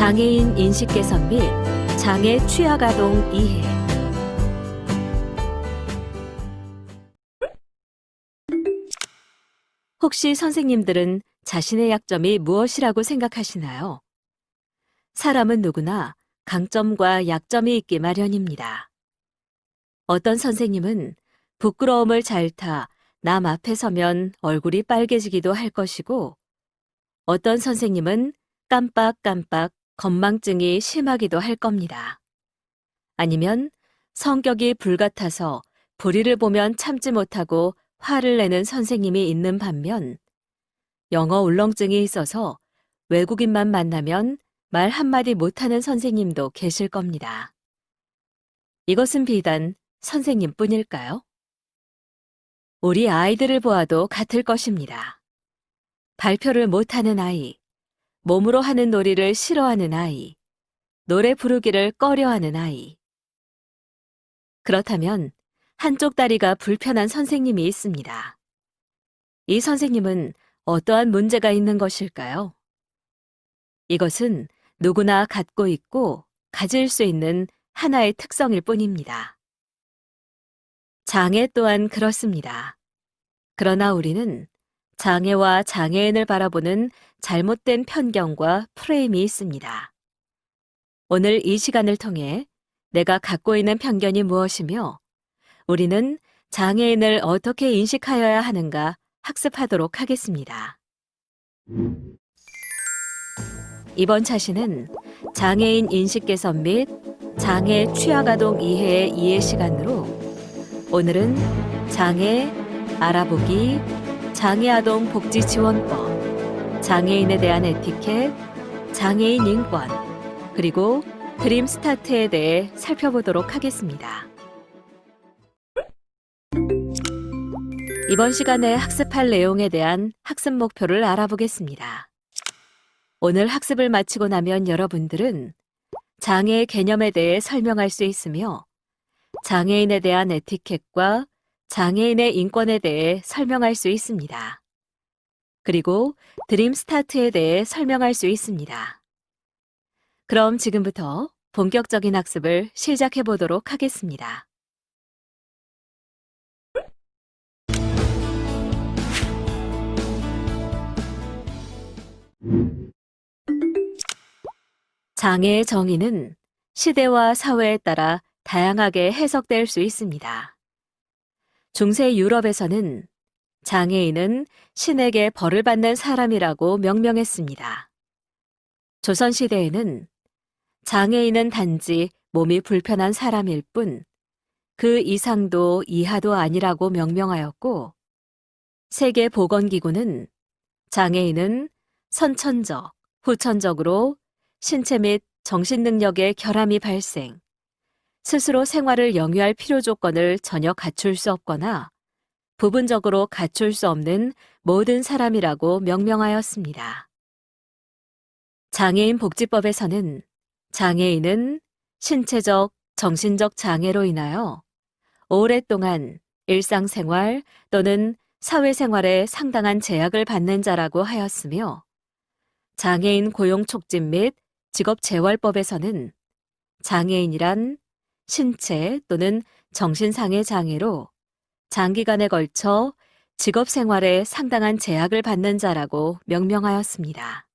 장애인 인식 개선 및 장애 취약 아동 이해. 혹시 선생님들은 자신의 약점이 무엇이라고 생각하시나요? 사람은 누구나 강점과 약점이 있기 마련입니다. 어떤 선생님은 부끄러움을 잘 타 남 앞에 서면 얼굴이 빨개지기도 할 것이고, 어떤 선생님은 깜빡깜빡 건망증이 심하기도 할 겁니다. 아니면 성격이 불같아서 불의를 보면 참지 못하고 화를 내는 선생님이 있는 반면, 영어 울렁증이 있어서 외국인만 만나면 말 한마디 못하는 선생님도 계실 겁니다. 이것은 비단 선생님뿐일까요? 우리 아이들을 보아도 같을 것입니다. 발표를 못하는 아이, 몸으로 하는 놀이를 싫어하는 아이, 노래 부르기를 꺼려하는 아이. 그렇다면 한쪽 다리가 불편한 선생님이 있습니다. 이 선생님은 어떠한 문제가 있는 것일까요? 이것은 누구나 갖고 있고 가질 수 있는 하나의 특성일 뿐입니다. 장애 또한 그렇습니다. 그러나 우리는 장애와 장애인을 바라보는 잘못된 편견과 프레임이 있습니다. 오늘 이 시간을 통해 내가 갖고 있는 편견이 무엇이며 우리는 장애인을 어떻게 인식하여야 하는가 학습하도록 하겠습니다. 이번 차시는 장애인 인식 개선 및 장애 취약 아동 이해의 이해 시간으로 오늘은 장애 알아보기, 장애 아동 복지 지원법, 장애인에 대한 에티켓, 장애인 인권, 그리고 드림 스타트에 대해 살펴보도록 하겠습니다. 이번 시간에 학습할 내용에 대한 학습 목표를 알아보겠습니다. 오늘 학습을 마치고 나면 여러분들은 장애의 개념에 대해 설명할 수 있으며 장애인에 대한 에티켓과 장애인의 인권에 대해 설명할 수 있습니다. 그리고 드림 스타트에 대해 설명할 수 있습니다. 그럼 지금부터 본격적인 학습을 시작해 보도록 하겠습니다. 장애의 정의는 시대와 사회에 따라 다양하게 해석될 수 있습니다. 중세 유럽에서는 장애인은 신에게 벌을 받는 사람이라고 명명했습니다. 조선시대에는 장애인은 단지 몸이 불편한 사람일 뿐 그 이상도 이하도 아니라고 명명하였고, 세계보건기구는 장애인은 선천적, 후천적으로 신체 및 정신 능력의 결함이 발생, 스스로 생활을 영위할 필요 조건을 전혀 갖출 수 없거나 부분적으로 갖출 수 없는 모든 사람이라고 명명하였습니다. 장애인 복지법에서는 장애인은 신체적, 정신적 장애로 인하여 오랫동안 일상생활 또는 사회생활에 상당한 제약을 받는 자라고 하였으며, 장애인 고용 촉진 및 직업재활법에서는 장애인이란 신체 또는 정신상의 장애로 장기간에 걸쳐 직업생활에 상당한 제약을 받는 자라고 명명하였습니다.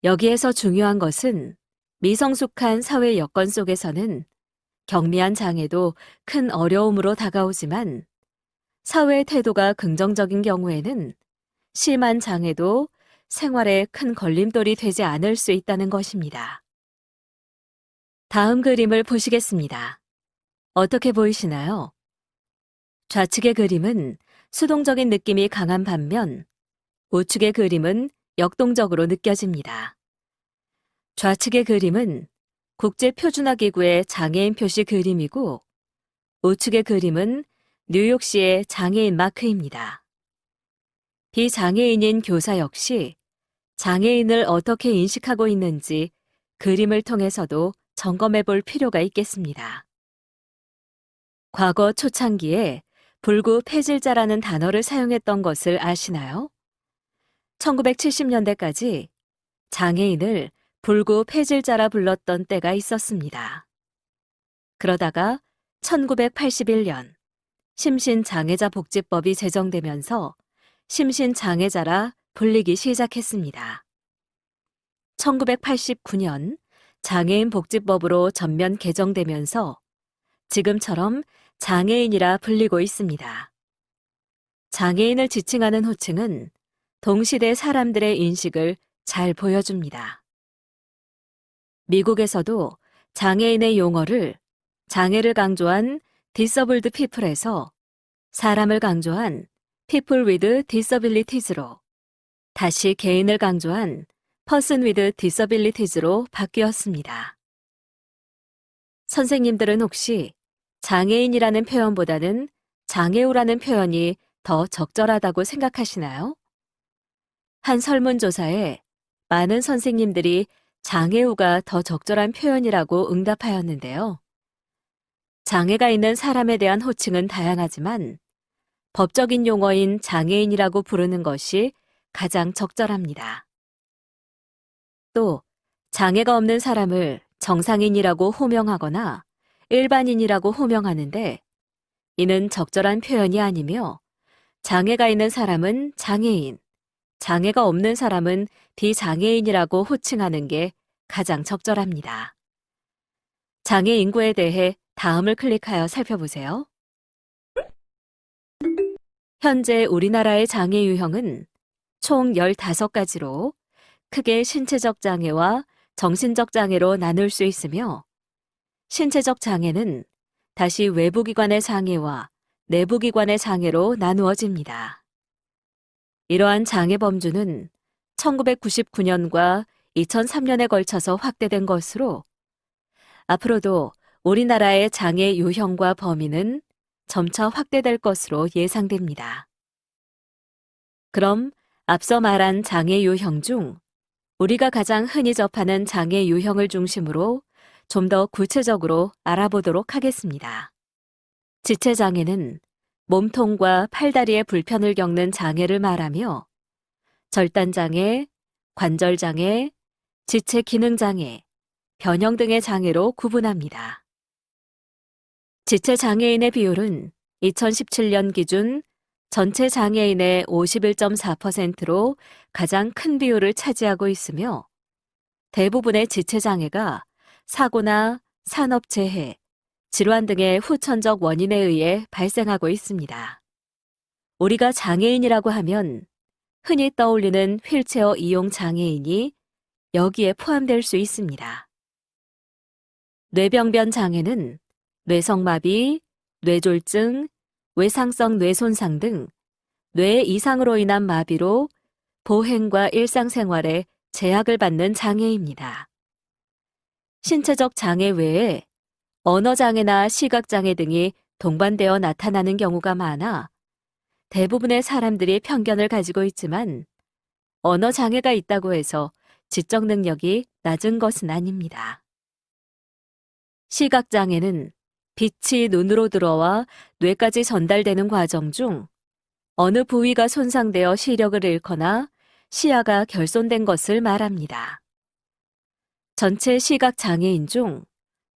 여기에서 중요한 것은 미성숙한 사회 여건 속에서는 경미한 장애도 큰 어려움으로 다가오지만 사회의 태도가 긍정적인 경우에는 심한 장애도 생활에 큰 걸림돌이 되지 않을 수 있다는 것입니다. 다음 그림을 보시겠습니다. 어떻게 보이시나요? 좌측의 그림은 수동적인 느낌이 강한 반면 우측의 그림은 역동적으로 느껴집니다. 좌측의 그림은 국제표준화기구의 장애인 표시 그림이고 우측의 그림은 뉴욕시의 장애인 마크입니다. 비장애인인 교사 역시 장애인을 어떻게 인식하고 있는지 그림을 통해서도 점검해 볼 필요가 있겠습니다. 과거 초창기에 불구 폐질자라는 단어를 사용했던 것을 아시나요? 1970년대까지 장애인을 불구 폐질자라 불렀던 때가 있었습니다. 그러다가 1981년 심신장애자 복지법이 제정되면서 심신장애자라 불리기 시작했습니다. 1989년 장애인 복지법으로 전면 개정되면서 지금처럼 장애인이라 불리고 있습니다. 장애인을 지칭하는 호칭은 동시대 사람들의 인식을 잘 보여줍니다. 미국에서도 장애인의 용어를 장애를 강조한 disabled people에서 사람을 강조한 people with disabilities로 다시 개인을 강조한 person with disabilities로 바뀌었습니다. 선생님들은 혹시 장애인이라는 표현보다는 장애우라는 표현이 더 적절하다고 생각하시나요? 한 설문조사에 많은 선생님들이 장애우가 더 적절한 표현이라고 응답하였는데요. 장애가 있는 사람에 대한 호칭은 다양하지만 법적인 용어인 장애인이라고 부르는 것이 가장 적절합니다. 또 장애가 없는 사람을 정상인이라고 호명하거나 일반인이라고 호명하는데 이는 적절한 표현이 아니며 장애가 있는 사람은 장애인, 장애가 없는 사람은 비장애인이라고 호칭하는 게 가장 적절합니다. 장애 인구에 대해 다음을 클릭하여 살펴보세요. 현재 우리나라의 장애 유형은 총 15가지로 크게 신체적 장애와 정신적 장애로 나눌 수 있으며 신체적 장애는 다시 외부기관의 장애와 내부기관의 장애로 나누어집니다. 이러한 장애 범주는 1999년과 2003년에 걸쳐서 확대된 것으로 앞으로도 우리나라의 장애 유형과 범위는 점차 확대될 것으로 예상됩니다. 그럼 앞서 말한 장애 유형 중 우리가 가장 흔히 접하는 장애 유형을 중심으로 좀 더 구체적으로 알아보도록 하겠습니다. 지체장애는 몸통과 팔다리의 불편을 겪는 장애를 말하며 절단장애, 관절장애, 지체기능장애, 변형 등의 장애로 구분합니다. 지체장애인의 비율은 2017년 기준 전체 장애인의 51.4%로 가장 큰 비율을 차지하고 있으며 대부분의 지체장애가 사고나 산업재해, 질환 등의 후천적 원인에 의해 발생하고 있습니다. 우리가 장애인이라고 하면 흔히 떠올리는 휠체어 이용 장애인이 여기에 포함될 수 있습니다. 뇌병변 장애는 뇌성마비, 뇌졸중, 외상성 뇌손상 등 뇌 이상으로 인한 마비로 보행과 일상생활에 제약을 받는 장애입니다. 신체적 장애 외에 언어장애나 시각장애 등이 동반되어 나타나는 경우가 많아 대부분의 사람들이 편견을 가지고 있지만 언어장애가 있다고 해서 지적 능력이 낮은 것은 아닙니다. 시각장애는 빛이 눈으로 들어와 뇌까지 전달되는 과정 중 어느 부위가 손상되어 시력을 잃거나 시야가 결손된 것을 말합니다. 전체 시각장애인 중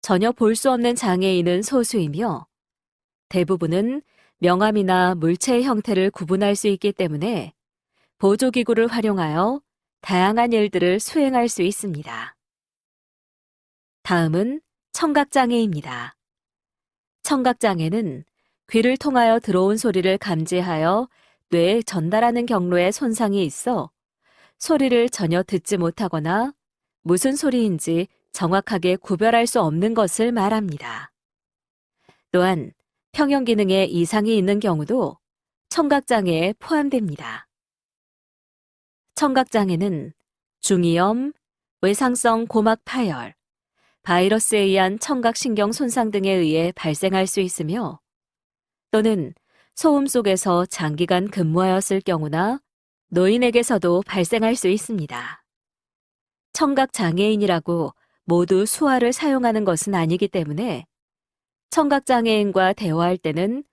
전혀 볼 수 없는 장애인은 소수이며 대부분은 명암이나 물체의 형태를 구분할 수 있기 때문에 보조기구를 활용하여 다양한 일들을 수행할 수 있습니다. 다음은 청각장애입니다. 청각장애는 귀를 통하여 들어온 소리를 감지하여 뇌에 전달하는 경로에 손상이 있어 소리를 전혀 듣지 못하거나 무슨 소리인지 정확하게 구별할 수 없는 것을 말합니다. 또한 평형 기능에 이상이 있는 경우도 청각장애에 포함됩니다. 청각장애는 중이염, 외상성 고막 파열, 바이러스에 의한 청각신경 손상 등에 의해 발생할 수 있으며 또는 소음 속에서 장기간 근무하였을 경우나 노인에게서도 발생할 수 있습니다. 청각장애인이라고 모두 수화를 사용하는 것은 아니기 때문에 청각장애인과 대화할 때는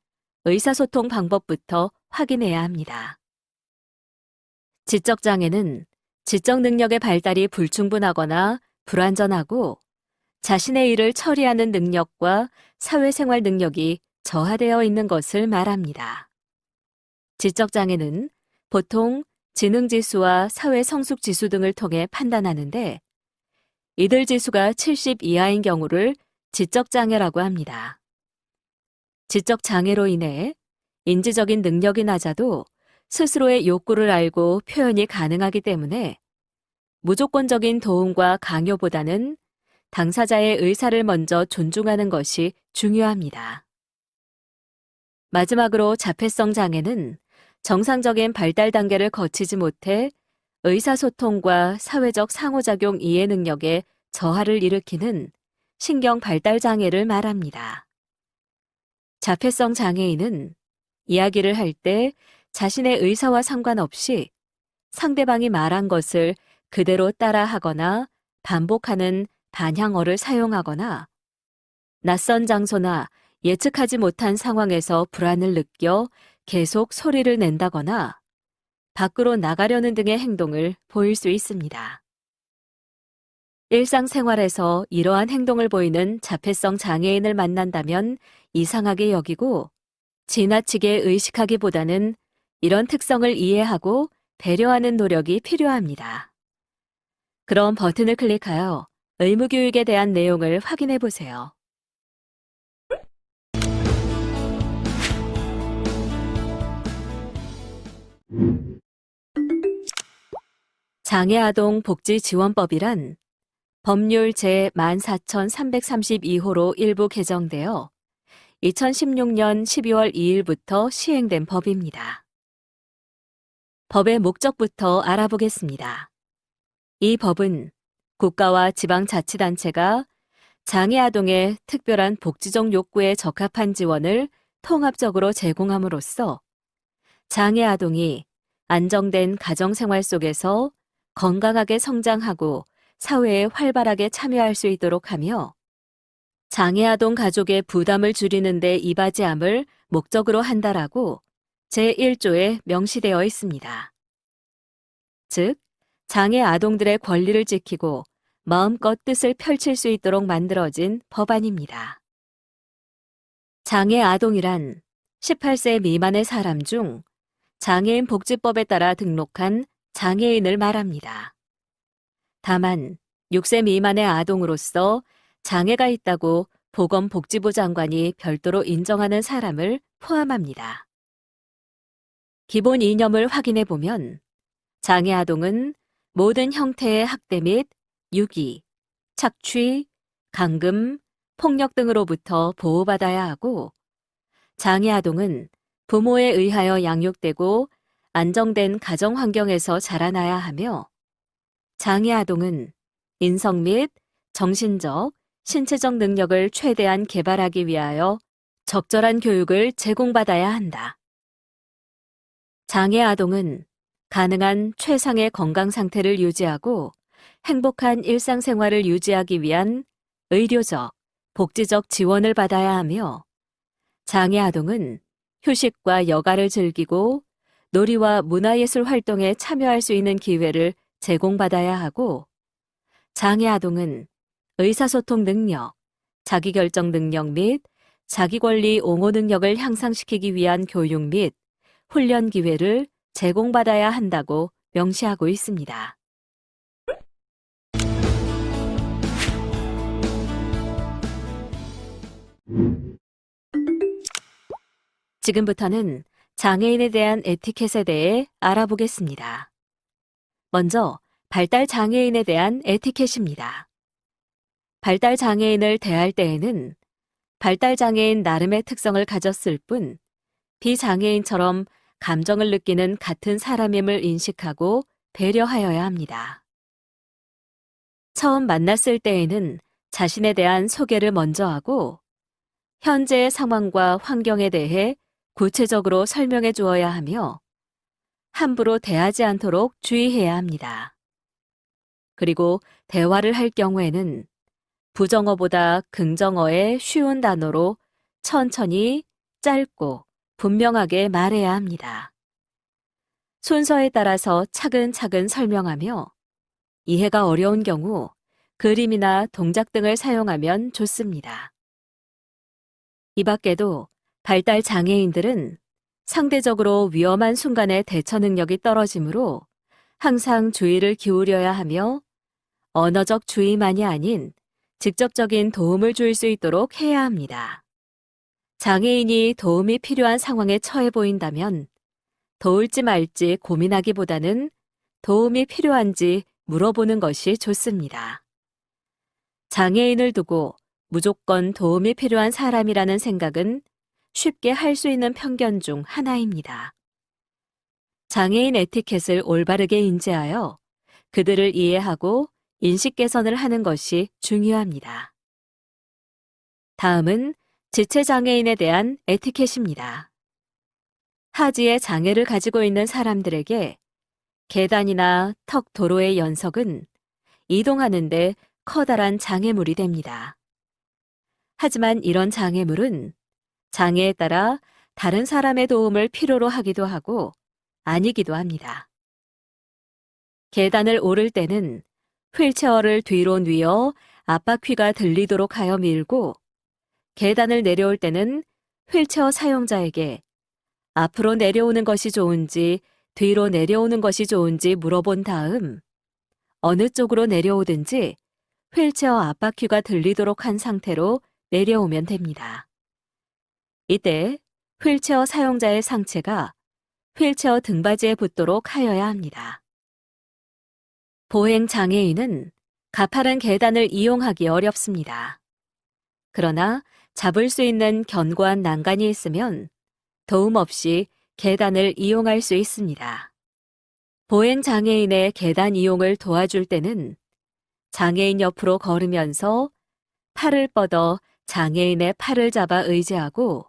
의사소통 방법부터 확인해야 합니다. 지적장애는 지적 능력의 발달이 불충분하거나 불완전하고 자신의 일을 처리하는 능력과 사회생활 능력이 저하되어 있는 것을 말합니다. 지적장애는 보통 지능지수와 사회성숙지수 등을 통해 판단하는데 이들 지수가 70 이하인 경우를 지적장애라고 합니다. 지적장애로 인해 인지적인 능력이 낮아도 스스로의 욕구를 알고 표현이 가능하기 때문에 무조건적인 도움과 강요보다는 당사자의 의사를 먼저 존중하는 것이 중요합니다. 마지막으로 자폐성 장애는 정상적인 발달 단계를 거치지 못해 의사소통과 사회적 상호작용 이해 능력에 저하를 일으키는 신경 발달 장애를 말합니다. 자폐성 장애인은 이야기를 할 때 자신의 의사와 상관없이 상대방이 말한 것을 그대로 따라하거나 반복하는 반향어를 사용하거나 낯선 장소나 예측하지 못한 상황에서 불안을 느껴 계속 소리를 낸다거나 밖으로 나가려는 등의 행동을 보일 수 있습니다. 일상생활에서 이러한 행동을 보이는 자폐성 장애인을 만난다면 이상하게 여기고 지나치게 의식하기보다는 이런 특성을 이해하고 배려하는 노력이 필요합니다. 그럼 버튼을 클릭하여 의무교육에 대한 내용을 확인해 보세요. 장애아동 복지지원법이란 법률 제14,332호로 일부 개정되어 2016년 12월 2일부터 시행된 법입니다. 법의 목적부터 알아보겠습니다. 이 법은 국가와 지방자치단체가 장애아동의 특별한 복지적 욕구에 적합한 지원을 통합적으로 제공함으로써 장애아동이 안정된 가정생활 속에서 건강하게 성장하고 사회에 활발하게 참여할 수 있도록 하며 장애아동 가족의 부담을 줄이는 데 이바지함을 목적으로 한다라고 제1조에 명시되어 있습니다. 즉, 장애아동들의 권리를 지키고 마음껏 뜻을 펼칠 수 있도록 만들어진 법안입니다. 장애아동이란 18세 미만의 사람 중 장애인 복지법에 따라 등록한 장애인을 말합니다. 다만 6세 미만의 아동으로서 장애가 있다고 보건복지부 장관이 별도로 인정하는 사람을 포함합니다. 기본 이념을 확인해 보면 장애아동은 모든 형태의 학대 및 유기, 착취, 감금, 폭력 등으로부터 보호받아야 하고 장애아동은 부모에 의하여 양육되고 안정된 가정 환경에서 자라나야 하며 장애아동은 인성 및 정신적, 신체적 능력을 최대한 개발하기 위하여 적절한 교육을 제공받아야 한다. 장애아동은 가능한 최상의 건강 상태를 유지하고 행복한 일상생활을 유지하기 위한 의료적, 복지적 지원을 받아야 하며 장애아동은 휴식과 여가를 즐기고 놀이와 문화예술 활동에 참여할 수 있는 기회를 제공받아야 하고 장애아동은 의사소통 능력, 자기결정 능력 및 자기권리 옹호 능력을 향상시키기 위한 교육 및 훈련 기회를 제공받아야 한다고 명시하고 있습니다. 지금부터는 장애인에 대한 에티켓에 대해 알아보겠습니다. 먼저 발달 장애인에 대한 에티켓입니다. 발달 장애인을 대할 때에는 발달 장애인 나름의 특성을 가졌을 뿐 비장애인처럼 감정을 느끼는 같은 사람임을 인식하고 배려하여야 합니다. 처음 만났을 때에는 자신에 대한 소개를 먼저 하고 현재의 상황과 환경에 대해 구체적으로 설명해 주어야 하며 함부로 대하지 않도록 주의해야 합니다. 그리고 대화를 할 경우에는 부정어보다 긍정어의 쉬운 단어로 천천히, 짧고 분명하게 말해야 합니다. 순서에 따라서 차근차근 설명하며 이해가 어려운 경우 그림이나 동작 등을 사용하면 좋습니다. 이 밖에도 발달 장애인들은 상대적으로 위험한 순간의 대처 능력이 떨어지므로 항상 주의를 기울여야 하며 언어적 주의만이 아닌 직접적인 도움을 줄 수 있도록 해야 합니다. 장애인이 도움이 필요한 상황에 처해 보인다면 도울지 말지 고민하기보다는 도움이 필요한지 물어보는 것이 좋습니다. 장애인을 두고 무조건 도움이 필요한 사람이라는 생각은 쉽게 할 수 있는 편견 중 하나입니다. 장애인 에티켓을 올바르게 인지하여 그들을 이해하고 인식 개선을 하는 것이 중요합니다. 다음은 지체장애인에 대한 에티켓입니다. 하지의 장애를 가지고 있는 사람들에게 계단이나 턱 도로의 연석은 이동하는데 커다란 장애물이 됩니다. 하지만 이런 장애물은 장애에 따라 다른 사람의 도움을 필요로 하기도 하고 아니기도 합니다. 계단을 오를 때는 휠체어를 뒤로 뉘어 앞바퀴가 들리도록 하여 밀고 계단을 내려올 때는 휠체어 사용자에게 앞으로 내려오는 것이 좋은지 뒤로 내려오는 것이 좋은지 물어본 다음 어느 쪽으로 내려오든지 휠체어 앞바퀴가 들리도록 한 상태로 내려오면 됩니다. 이때 휠체어 사용자의 상체가 휠체어 등받이에 붙도록 하여야 합니다. 보행 장애인은 가파른 계단을 이용하기 어렵습니다. 그러나 잡을 수 있는 견고한 난간이 있으면 도움 없이 계단을 이용할 수 있습니다. 보행 장애인의 계단 이용을 도와줄 때는 장애인 옆으로 걸으면서 팔을 뻗어 장애인의 팔을 잡아 의지하고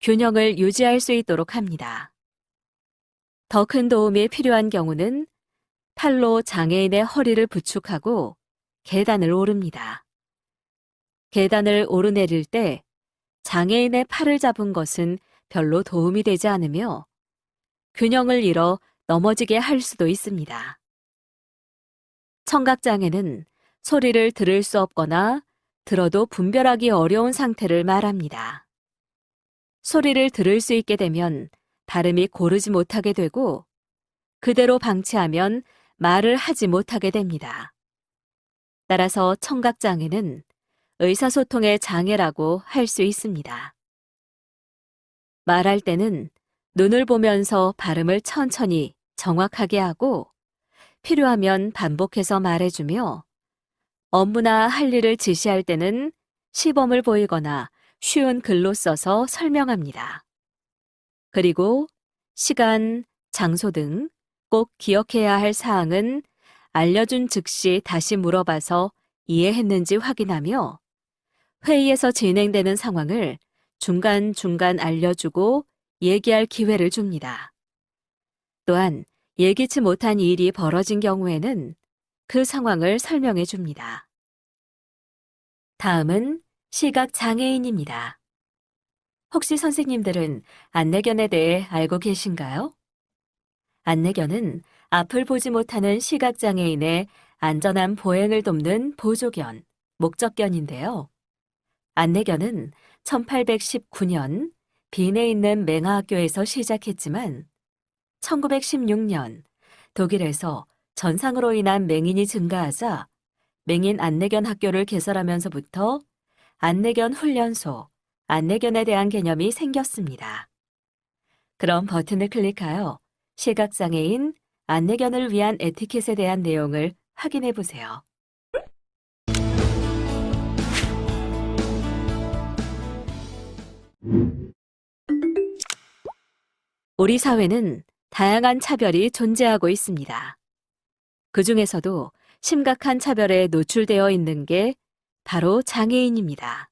균형을 유지할 수 있도록 합니다. 더 큰 도움이 필요한 경우는 팔로 장애인의 허리를 부축하고 계단을 오릅니다. 계단을 오르내릴 때 장애인의 팔을 잡은 것은 별로 도움이 되지 않으며 균형을 잃어 넘어지게 할 수도 있습니다. 청각장애는 소리를 들을 수 없거나 들어도 분별하기 어려운 상태를 말합니다. 소리를 들을 수 있게 되면 발음이 고르지 못하게 되고 그대로 방치하면 말을 하지 못하게 됩니다. 따라서 청각장애는 의사소통의 장애라고 할 수 있습니다. 말할 때는 눈을 보면서 발음을 천천히 정확하게 하고 필요하면 반복해서 말해주며 업무나 할 일을 지시할 때는 시범을 보이거나 쉬운 글로 써서 설명합니다. 그리고 시간, 장소 등 꼭 기억해야 할 사항은 알려준 즉시 다시 물어봐서 이해했는지 확인하며 회의에서 진행되는 상황을 중간중간 알려주고 얘기할 기회를 줍니다. 또한 예기치 못한 일이 벌어진 경우에는 그 상황을 설명해 줍니다. 다음은 시각장애인입니다. 혹시 선생님들은 안내견에 대해 알고 계신가요? 안내견은 앞을 보지 못하는 시각장애인의 안전한 보행을 돕는 보조견, 목적견인데요. 안내견은 1819년 빈에 있는 맹하학교에서 시작했지만 1916년 독일에서 전상으로 인한 맹인이 증가하자 맹인 안내견 학교를 개설하면서부터 안내견 훈련소, 안내견에 대한 개념이 생겼습니다. 그럼 버튼을 클릭하여 시각장애인 안내견을 위한 에티켓에 대한 내용을 확인해 보세요. 우리 사회는 다양한 차별이 존재하고 있습니다. 그 중에서도 심각한 차별에 노출되어 있는 게 바로 장애인입니다.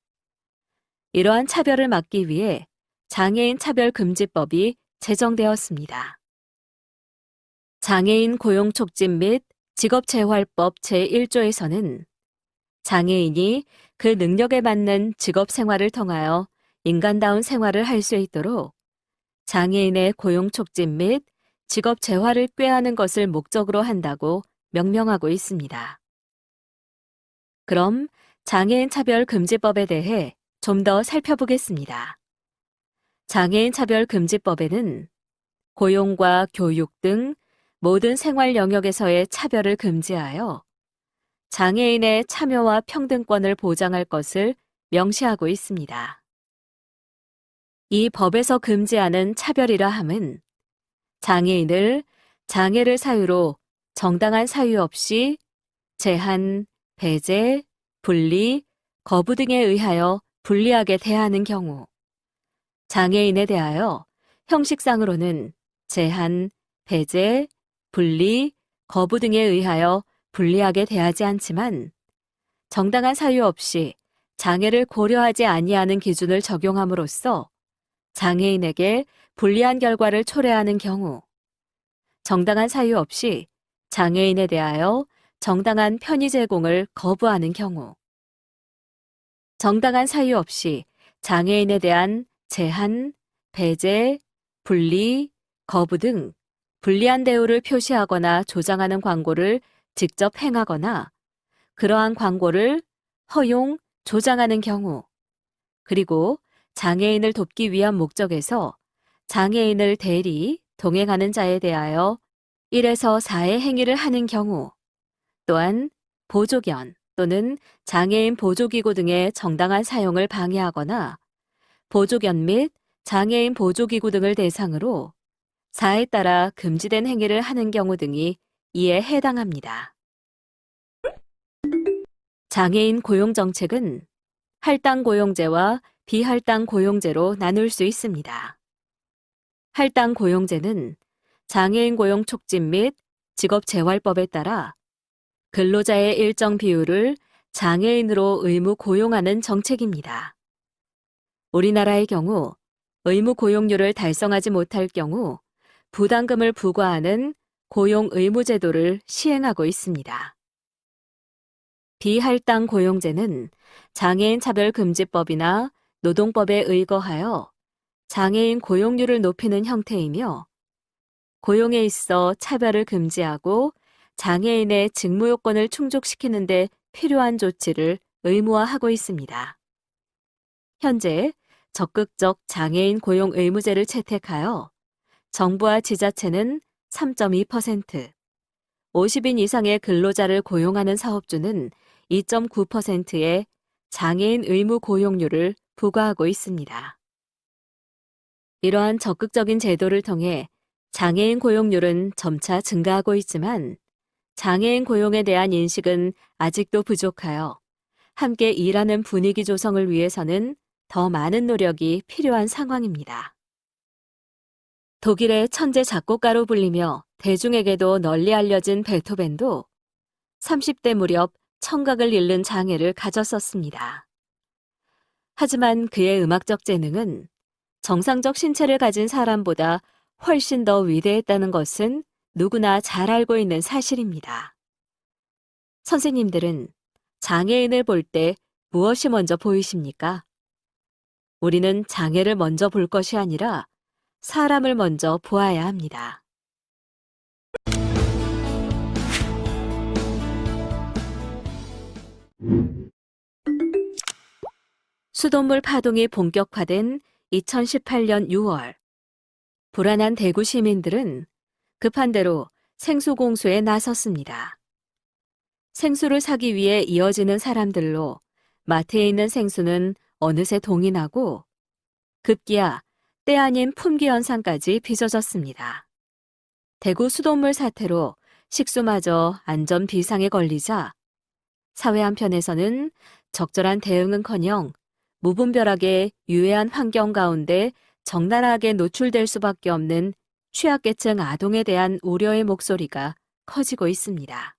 이러한 차별을 막기 위해 장애인 차별금지법이 제정되었습니다. 장애인 고용촉진 및 직업재활법 제1조에서는 장애인이 그 능력에 맞는 직업생활을 통하여 인간다운 생활을 할 수 있도록 장애인의 고용촉진 및 직업재활을 꾀하는 것을 목적으로 한다고 명명하고 있습니다. 그럼 장애인 차별 금지법에 대해 좀 더 살펴보겠습니다. 장애인 차별 금지법에는 고용과 교육 등 모든 생활 영역에서의 차별을 금지하여 장애인의 참여와 평등권을 보장할 것을 명시하고 있습니다. 이 법에서 금지하는 차별이라 함은 장애인을 장애를 사유로 정당한 사유 없이 제한, 배제, 분리, 거부 등에 의하여 불리하게 대하는 경우, 장애인에 대하여 형식상으로는 제한, 배제, 분리, 거부 등에 의하여 불리하게 대하지 않지만 정당한 사유 없이 장애를 고려하지 아니하는 기준을 적용함으로써 장애인에게 불리한 결과를 초래하는 경우, 정당한 사유 없이 장애인에 대하여 정당한 편의 제공을 거부하는 경우, 정당한 사유 없이 장애인에 대한 제한, 배제, 분리, 거부 등 불리한 대우를 표시하거나 조장하는 광고를 직접 행하거나 그러한 광고를 허용, 조장하는 경우, 그리고 장애인을 돕기 위한 목적에서 장애인을 대리, 동행하는 자에 대하여 1에서 4의 행위를 하는 경우, 또한 보조견 또는 장애인 보조기구 등의 정당한 사용을 방해하거나 보조견 및 장애인 보조기구 등을 대상으로 사에 따라 금지된 행위를 하는 경우 등이 이에 해당합니다. 장애인 고용정책은 할당 고용제와 비할당 고용제로 나눌 수 있습니다. 할당 고용제는 장애인 고용 촉진 및 직업재활법에 따라 근로자의 일정 비율을 장애인으로 의무 고용하는 정책입니다. 우리나라의 경우 의무 고용률을 달성하지 못할 경우 부담금을 부과하는 고용 의무 제도를 시행하고 있습니다. 비할당 고용제는 장애인 차별금지법이나 노동법에 의거하여 장애인 고용률을 높이는 형태이며 고용에 있어 차별을 금지하고 장애인의 직무 요건을 충족시키는 데 필요한 조치를 의무화하고 있습니다. 현재 적극적 장애인 고용 의무제를 채택하여 정부와 지자체는 3.2%, 50인 이상의 근로자를 고용하는 사업주는 2.9%의 장애인 의무 고용률을 부과하고 있습니다. 이러한 적극적인 제도를 통해 장애인 고용률은 점차 증가하고 있지만 장애인 고용에 대한 인식은 아직도 부족하여 함께 일하는 분위기 조성을 위해서는 더 많은 노력이 필요한 상황입니다. 독일의 천재 작곡가로 불리며 대중에게도 널리 알려진 베토벤도 30대 무렵 청각을 잃는 장애를 가졌었습니다. 하지만 그의 음악적 재능은 정상적 신체를 가진 사람보다 훨씬 더 위대했다는 것은 누구나 잘 알고 있는 사실입니다. 선생님들은 장애인을 볼 때 무엇이 먼저 보이십니까? 우리는 장애를 먼저 볼 것이 아니라 사람을 먼저 보아야 합니다. 수돗물 파동이 본격화된 2018년 6월, 불안한 대구 시민들은 급한 대로 생수 공수에 나섰습니다. 생수를 사기 위해 이어지는 사람들로 마트에 있는 생수는 어느새 동이 나고 급기야 때 아닌 품귀 현상까지 빚어졌습니다. 대구 수돗물 사태로 식수마저 안전 비상에 걸리자 사회 한편에서는 적절한 대응은커녕 무분별하게 유해한 환경 가운데 적나라하게 노출될 수밖에 없는 취약계층 아동에 대한 우려의 목소리가 커지고 있습니다.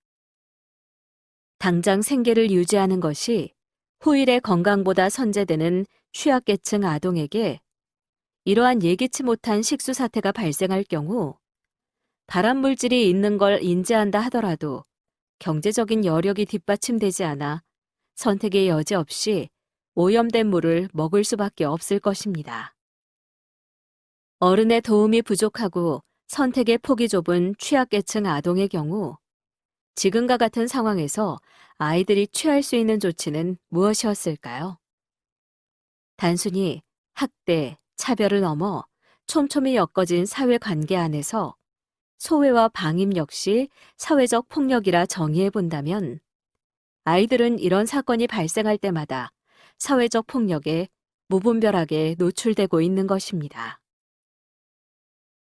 당장 생계를 유지하는 것이 후일의 건강보다 선제되는 취약계층 아동에게 이러한 예기치 못한 식수 사태가 발생할 경우 발암물질이 있는 걸 인지한다 하더라도 경제적인 여력이 뒷받침되지 않아 선택의 여지 없이 오염된 물을 먹을 수밖에 없을 것입니다. 어른의 도움이 부족하고 선택의 폭이 좁은 취약계층 아동의 경우 지금과 같은 상황에서 아이들이 취할 수 있는 조치는 무엇이었을까요? 단순히 학대, 차별을 넘어 촘촘히 엮어진 사회관계 안에서 소외와 방임 역시 사회적 폭력이라 정의해 본다면 아이들은 이런 사건이 발생할 때마다 사회적 폭력에 무분별하게 노출되고 있는 것입니다.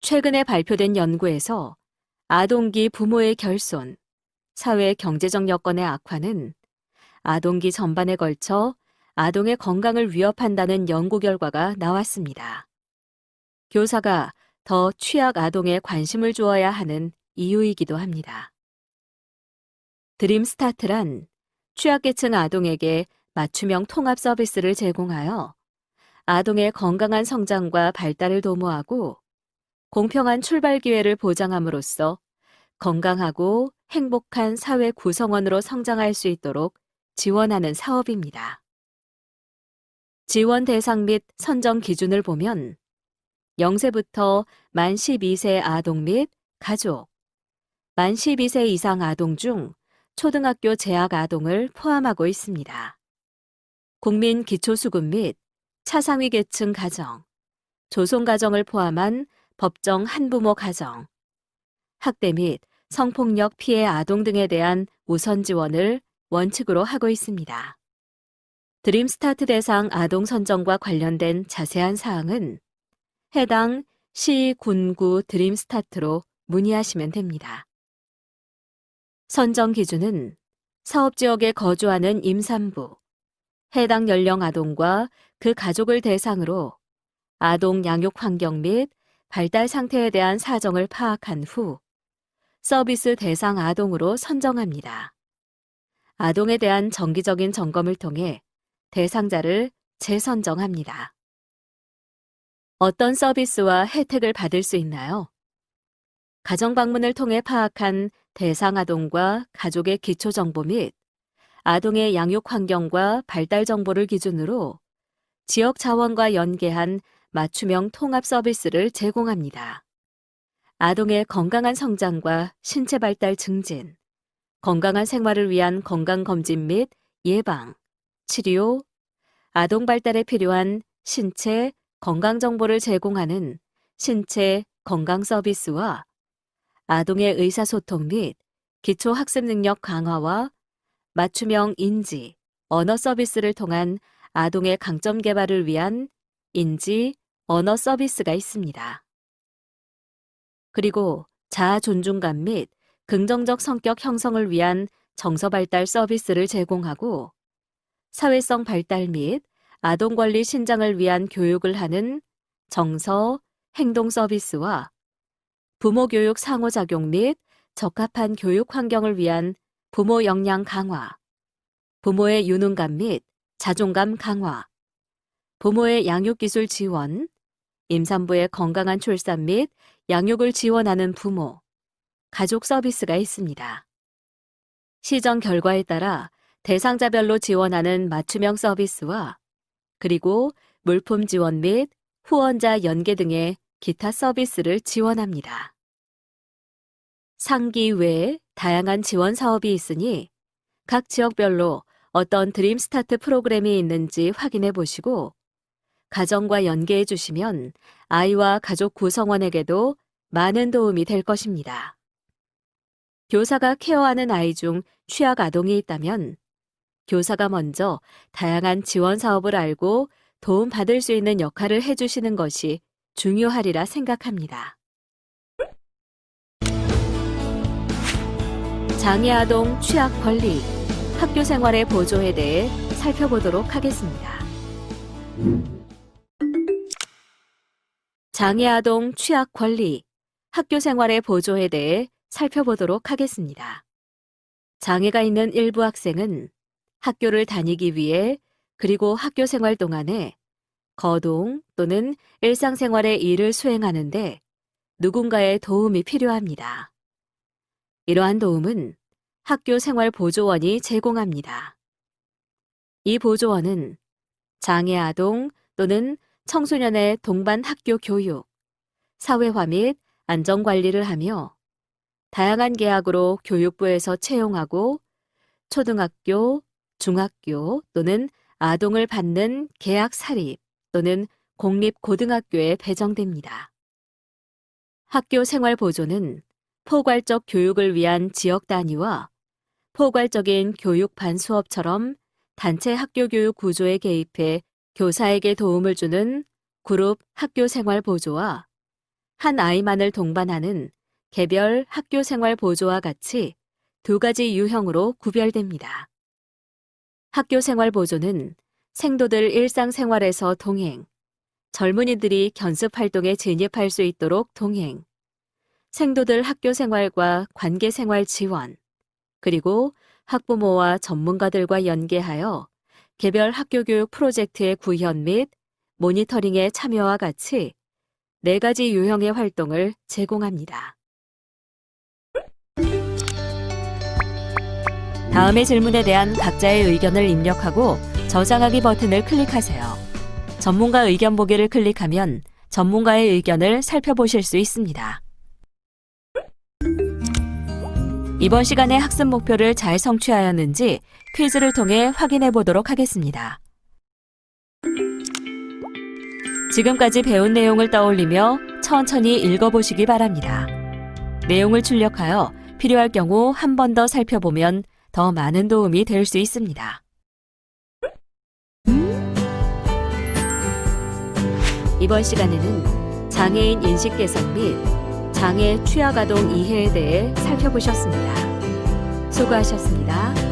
최근에 발표된 연구에서 아동기 부모의 결손, 사회 경제적 여건의 악화는 아동기 전반에 걸쳐 아동의 건강을 위협한다는 연구 결과가 나왔습니다. 교사가 더 취약 아동에 관심을 주어야 하는 이유이기도 합니다. 드림스타트란 취약계층 아동에게 맞춤형 통합 서비스를 제공하여 아동의 건강한 성장과 발달을 도모하고 공평한 출발 기회를 보장함으로써 건강하고 행복한 사회 구성원으로 성장할 수 있도록 지원하는 사업입니다. 지원 대상 및 선정 기준을 보면 0세부터 만 12세 아동 및 가족, 만 12세 이상 아동 중 초등학교 재학 아동을 포함하고 있습니다. 국민 기초수급 및 차상위 계층 가정, 조손가정을 포함한 법정 한부모 가정, 학대 및 성폭력 피해 아동 등에 대한 우선 지원을 원칙으로 하고 있습니다. 드림스타트 대상 아동 선정과 관련된 자세한 사항은 해당 시, 군구 드림스타트로 문의하시면 됩니다. 선정 기준은 사업지역에 거주하는 임산부, 해당 연령 아동과 그 가족을 대상으로 아동 양육 환경 및 발달 상태에 대한 사정을 파악한 후 서비스 대상 아동으로 선정합니다. 아동에 대한 정기적인 점검을 통해 대상자를 재선정합니다. 어떤 서비스와 혜택을 받을 수 있나요? 가정방문을 통해 파악한 대상 아동과 가족의 기초정보 및 아동의 양육 환경과 발달 정보를 기준으로 지역 자원과 연계한 맞춤형 통합 서비스를 제공합니다. 아동의 건강한 성장과 신체 발달 증진, 건강한 생활을 위한 건강검진 및 예방, 치료, 아동 발달에 필요한 신체 건강 정보를 제공하는 신체 건강 서비스와 아동의 의사소통 및 기초학습 능력 강화와 맞춤형 인지, 언어 서비스를 통한 아동의 강점 개발을 위한 인지, 언어 서비스가 있습니다. 그리고 자아 존중감 및 긍정적 성격 형성을 위한 정서 발달 서비스를 제공하고 사회성 발달 및 아동 권리 신장을 위한 교육을 하는 정서, 행동 서비스와 부모 교육 상호작용 및 적합한 교육 환경을 위한 부모 역량 강화, 부모의 유능감 및 자존감 강화, 부모의 양육기술 지원, 임산부의 건강한 출산 및 양육을 지원하는 부모, 가족 서비스가 있습니다. 시정 결과에 따라 대상자별로 지원하는 맞춤형 서비스와 그리고 물품 지원 및 후원자 연계 등의 기타 서비스를 지원합니다. 상기 외에 다양한 지원 사업이 있으니 각 지역별로 어떤 드림스타트 프로그램이 있는지 확인해 보시고 가정과 연계해 주시면 아이와 가족 구성원에게도 많은 도움이 될 것입니다. 교사가 케어하는 아이 중 취약 아동이 있다면 교사가 먼저 다양한 지원 사업을 알고 도움받을 수 있는 역할을 해주시는 것이 중요하리라 생각합니다. 장애 아동 취약 권리, 학교 생활의 보조에 대해 살펴보도록 하겠습니다. 장애 아동 취약 권리, 학교 생활의 보조에 대해 살펴보도록 하겠습니다. 장애가 있는 일부 학생은 학교를 다니기 위해 그리고 학교 생활 동안에 거동 또는 일상생활의 일을 수행하는데 누군가의 도움이 필요합니다. 이러한 도움은 학교 생활 보조원이 제공합니다. 이 보조원은 장애 아동 또는 청소년의 동반 학교 교육, 사회화 및 안전관리를 하며 다양한 계약으로 교육부에서 채용하고 초등학교, 중학교 또는 아동을 받는 계약 사립 또는 공립고등학교에 배정됩니다. 학교 생활 보조는 포괄적 교육을 위한 지역 단위와 포괄적인 교육 반 수업처럼 단체 학교 교육 구조에 개입해 교사에게 도움을 주는 그룹 학교 생활 보조와 한 아이만을 동반하는 개별 학교 생활 보조와 같이 두 가지 유형으로 구별됩니다. 학교 생활 보조는 생도들 일상생활에서 동행, 젊은이들이 견습 활동에 진입할 수 있도록 동행, 생도들 학교 생활과 관계 생활 지원, 그리고 학부모와 전문가들과 연계하여 개별 학교 교육 프로젝트의 구현 및 모니터링에 참여와 같이 4가지 유형의 활동을 제공합니다. 다음의 질문에 대한 각자의 의견을 입력하고 저장하기 버튼을 클릭하세요. 전문가 의견 보기를 클릭하면 전문가의 의견을 살펴보실 수 있습니다. 이번 시간의 학습 목표를 잘 성취하였는지 퀴즈를 통해 확인해 보도록 하겠습니다. 지금까지 배운 내용을 떠올리며 천천히 읽어보시기 바랍니다. 내용을 출력하여 필요할 경우 한 번 더 살펴보면 더 많은 도움이 될 수 있습니다. 이번 시간에는 장애인 인식 개선 및 장애 취약 아동 이해에 대해 살펴보셨습니다. 수고하셨습니다.